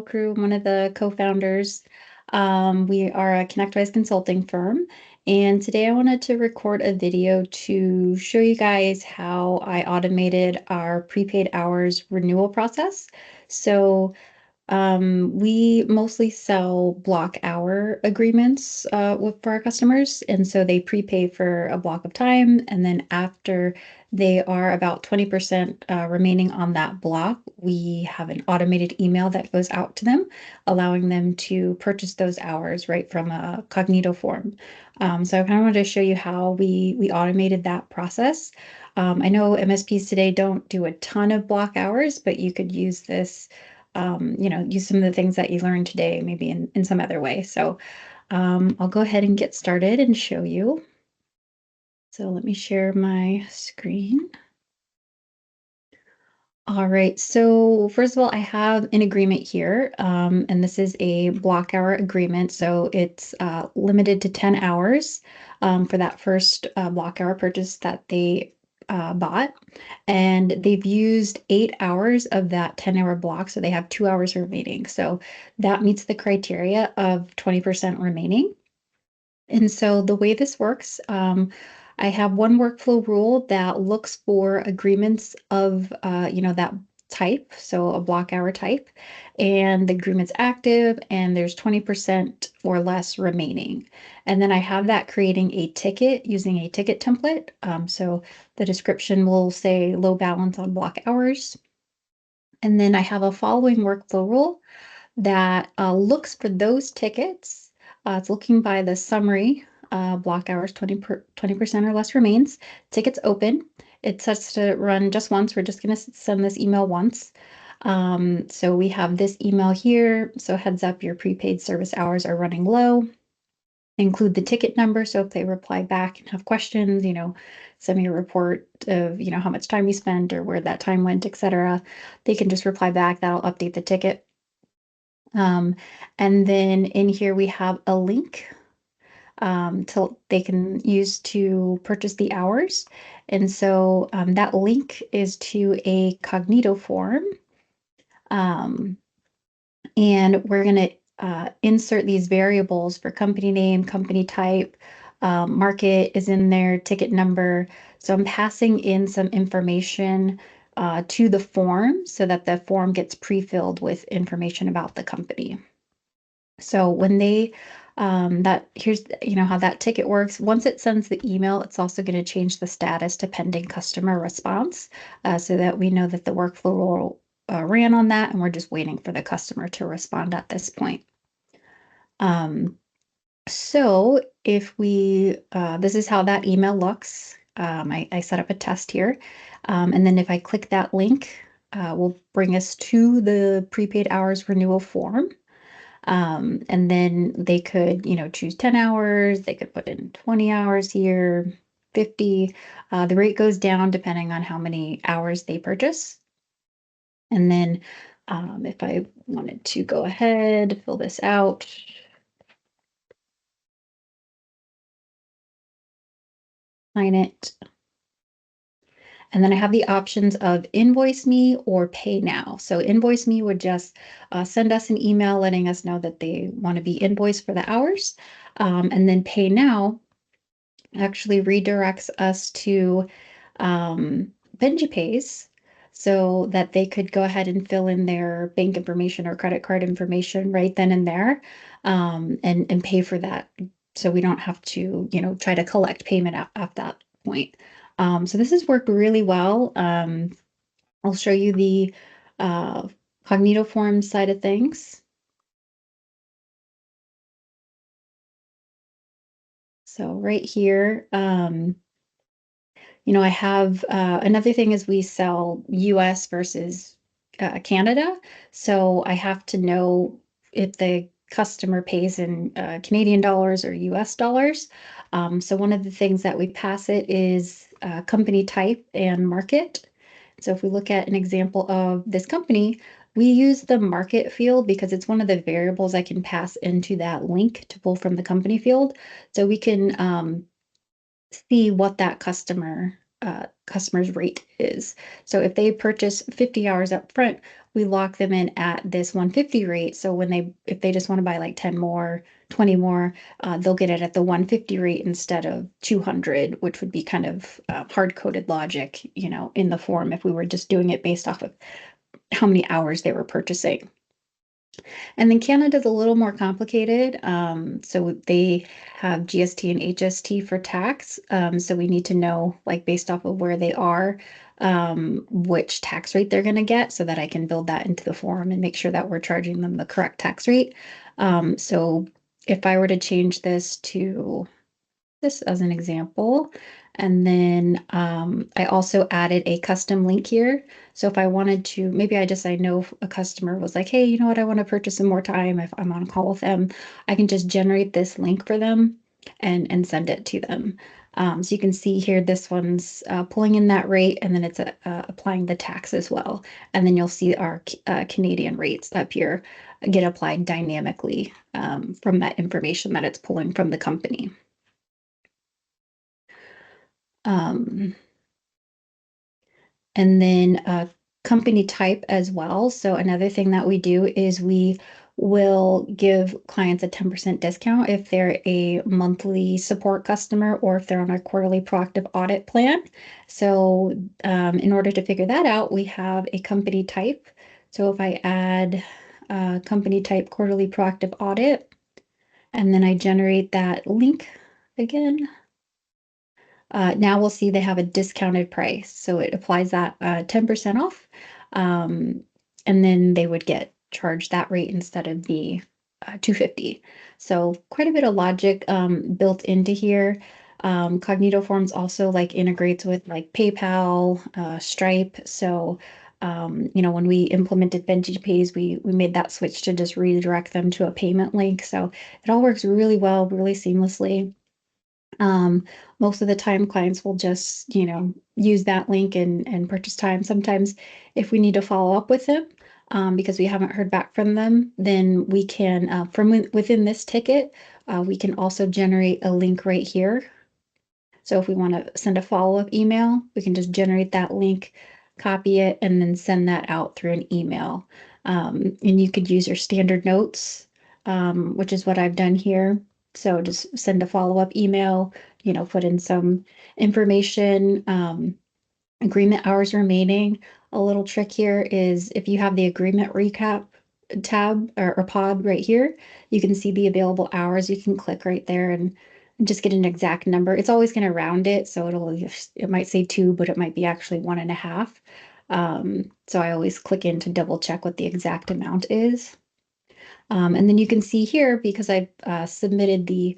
Crew, I'm one of the co-founders. We are a ConnectWise consulting firm, and today I wanted to record a video to show you guys how I automated our prepaid hours renewal process. So we mostly sell block hour agreements for our customers, and so they prepay for a block of time, and then after they are about 20% remaining on that block, we have an automated email that goes out to them, allowing them to purchase those hours right from a Cognito form. So I kind of wanted to show you how we automated that process. I know MSPs today don't do a ton of block hours, but you could use this use some of the things that you learned today, maybe in some other way. So I'll go ahead and get started and show you. So let me share my screen. All right, so first of all, I have an agreement here, and this is a block hour agreement. So it's limited to 10 hours for that first block hour purchase that they bought. And they've used 8 hours of that 10-hour block, so they have 2 hours remaining. So that meets the criteria of 20% remaining. And so the way this works, I have one workflow rule that looks for agreements of, that type, so a block hour type, and the agreement's active, and there's 20% or less remaining. And then I have that creating a ticket using a ticket template. So the description will say low balance on block hours. And then I have a following workflow rule that looks for those tickets. It's looking by the summary, block hours, 20% or less remains. Tickets open. It sets to run just once. We're just going to send this email once. So we have this email here. So heads up, your prepaid service hours are running low. Include the ticket number. So if they reply back and have questions, send me a report of, how much time you spent or where that time went, etc. They can just reply back. That'll update the ticket. And then in here we have a link they can use to purchase the hours. And so that link is to a Cognito form. And we're going to insert these variables for company name, company type, market is in there, ticket number. So I'm passing in some information to the form so that the form gets pre-filled with information about the company. So when they here's how that ticket works. Once it sends the email, it's also going to change the status to pending customer response, so that we know that the workflow rule ran on that, and we're just waiting for the customer to respond at this point. So if we this is how that email looks. I set up a test here, and then if I click that link, will bring us to the prepaid hours renewal form. And then they could, choose 10 hours, they could put in 20 hours here, 50. The rate goes down depending on how many hours they purchase. And then if I wanted to go ahead, fill this out. Sign it. And then I have the options of invoice me or pay now. So invoice me would just send us an email letting us know that they want to be invoiced for the hours. And then pay now actually redirects us to BenjiPays so that they could go ahead and fill in their bank information or credit card information right then and there, and pay for that. So we don't have to, try to collect payment at that point. So this has worked really well. I'll show you the Cognito Forms side of things. So right here, I have another thing is we sell US versus Canada. So I have to know if the customer pays in Canadian dollars or US dollars. So one of the things that we pass it is company type and market. So if we look at an example of this company, we use the market field because it's one of the variables I can pass into that link to pull from the company field. So we can see what that customer customer's rate is. So if they purchase 50 hours up front, we lock them in at this 150 rate. So if they just want to buy like 10 more, 20 more, they'll get it at the 150 rate instead of 200, which would be kind of hard-coded logic, in the form if we were just doing it based off of how many hours they were purchasing. And then Canada's a little more complicated. So they have GST and HST for tax. So we need to know, like, based off of where they are, which tax rate they're going to get so that I can build that into the form and make sure that we're charging them the correct tax rate. So if I were to change this to this as an example. And then I also added a custom link here. So if I wanted to, maybe I know a customer was like, hey, you know what, I want to purchase some more time. If I'm on a call with them, I can just generate this link for them and send it to them. So you can see here, this one's pulling in that rate, and then it's applying the tax as well. And then you'll see our Canadian rates up here get applied dynamically from that information that it's pulling from the company. Um, and then company type as well. So another thing that we do is we will give clients a 10% discount if they're a monthly support customer or if they're on our quarterly proactive audit plan. So in order to figure that out, we have a company type. So if I add company type quarterly proactive audit, and then I generate that link again. Now we'll see they have a discounted price. So it applies that 10% off. And then they would get charged that rate instead of the 250. So quite a bit of logic built into here. Cognito Forms also like integrates with like PayPal, Stripe. So when we implemented Benji Pays, we made that switch to just redirect them to a payment link. So it all works really well, really seamlessly. Most of the time clients will just, use that link and purchase time. Sometimes if we need to follow up with them, because we haven't heard back from them, then we can, within this ticket, we can also generate a link right here. So if we want to send a follow-up email, we can just generate that link, copy it, and then send that out through an email. And you could use your standard notes, which is what I've done here. So just send a follow-up email, put in some information, agreement hours remaining. A little trick here is if you have the agreement recap tab or pod right here, you can see the available hours. You can click right there and just get an exact number. It's always going to round it, so it might say 2, but it might be actually 1.5. So I always click in to double check what the exact amount is. And then you can see here, because I've submitted the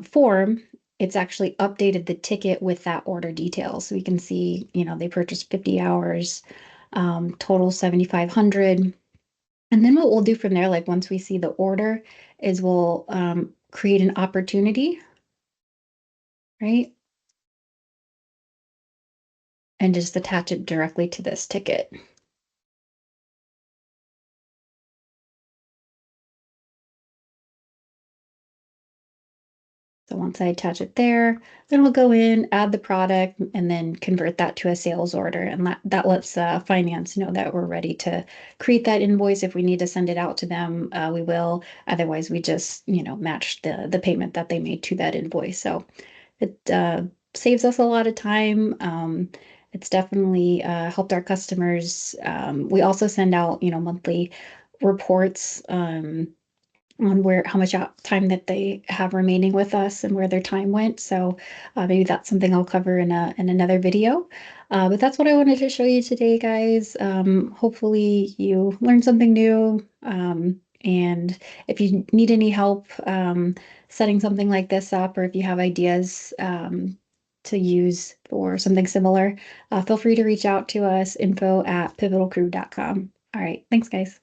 form, it's actually updated the ticket with that order details. So we can see, they purchased 50 hours, total 7,500. And then what we'll do from there, like once we see the order, is we'll create an opportunity, right? And just attach it directly to this ticket. So once I attach it there, then we'll go in, add the product, and then convert that to a sales order. And that lets finance know that we're ready to create that invoice. If we need to send it out to them, we will. Otherwise, we just, match the payment that they made to that invoice. So it saves us a lot of time. It's definitely helped our customers. We also send out, monthly reports on how much time that they have remaining with us and where their time went. So maybe that's something I'll cover in another video. But that's what I wanted to show you today, guys. Hopefully you learned something new. And if you need any help setting something like this up, or if you have ideas to use for something similar, feel free to reach out to us, info@pivotalcrew.com. All right, thanks, guys.